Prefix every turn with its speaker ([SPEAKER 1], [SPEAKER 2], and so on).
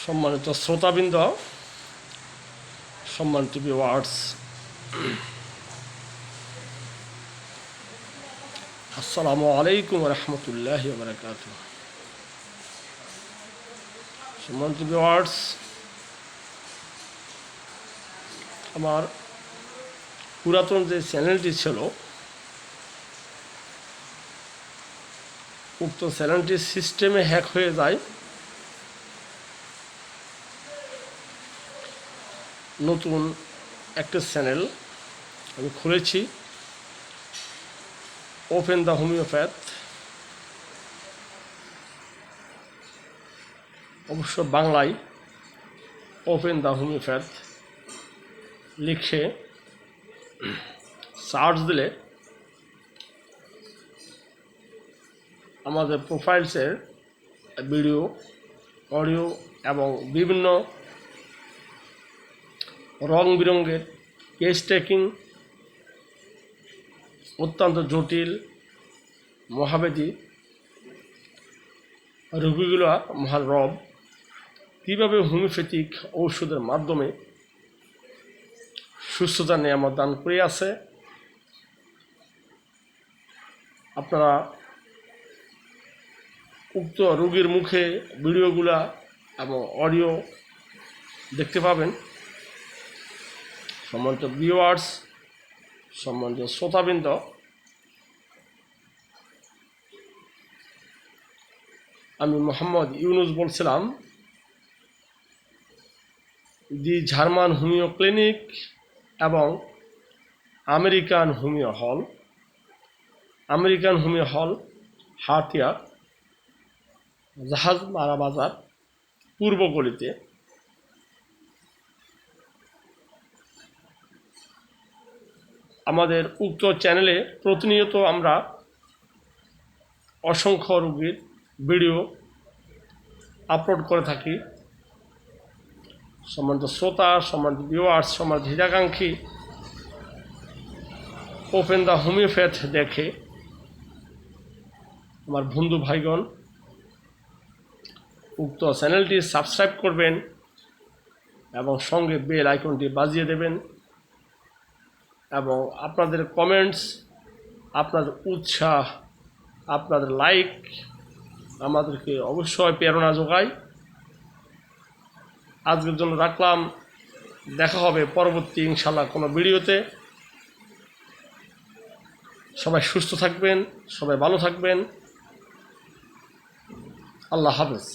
[SPEAKER 1] সম্মানিত শ্রোতাবৃন্দ, সম্মানিত ভিউয়ার্স, আসসালামু আলাইকুম রহমতুল্লাহি ওয়া বারাকাতুহু। সম্মানিত ভিউয়ার্স, আমার পুরাতন যে চ্যানেলটি ছিল, উক্ত চ্যানেলটি সিস্টেমে হ্যাক হয়ে যায়। নতুন একটা চ্যানেল আমি খুলেছি, ওপেন দ্য হোমিওপ্যাথ। অবশ্য বাংলায় ওপেন দ্য হোমিওপ্যাথ লিখে সার্চ দিলে আমাদের প্রোফাইলসের ভিডিও, অডিও এবং বিভিন্ন রং বেরঙের কেস টেকিং, অত্যন্ত জটিল মহাব্যাধি রোগীগুলো মহারব কীভাবে হোমিওপ্যাথিক ঔষধের মাধ্যমে সুস্থতা নিয়ামত দান করে আছে, আপনারা উক্ত রোগীর মুখে ভিডিওগুলা এবং অডিও দেখতে পাবেন। সম্মানিত ভিউয়ার্স, সম্মানিত শ্রোতাবৃন্দ, আমি মোহাম্মদ ইউনুস বলছিলাম, দি জার্মান হোমিও ক্লিনিক এবং আমেরিকান হোমিও হল, হাতিয়া জাহাজ মারা বাজার পূর্ব গলিতে। আমাদের উক্ত চ্যানেলে প্রতিনিয়ত আমরা অসংখ্য রোগীর ভিডিও আপলোড করে থাকি। সম্মানিত শ্রোতা, সম্মানিত ভিউয়ার্স, সম্মানিত হিতাকাঙ্ক্ষী, ওপেন দ্য হোমিওপ্যাথ দেখে আমার বন্ধু ভাইগণ উক্ত চ্যানেলটি সাবস্ক্রাইব করবেন এবং সঙ্গে বেল আইকনটি বাজিয়ে দেবেন এবং আপনাদের কমেন্টস, আপনাদের উৎসাহ, আপনাদের লাইক আমাদেরকে অবশ্যই প্রেরণা যোগায়। আজকের জন্য রাখলাম, দেখা হবে পরবর্তী ইনশাআল্লাহ কোনো ভিডিওতে। সবাই সুস্থ থাকবেন, সবাই ভালো থাকবেন। আল্লাহ হাফেজ।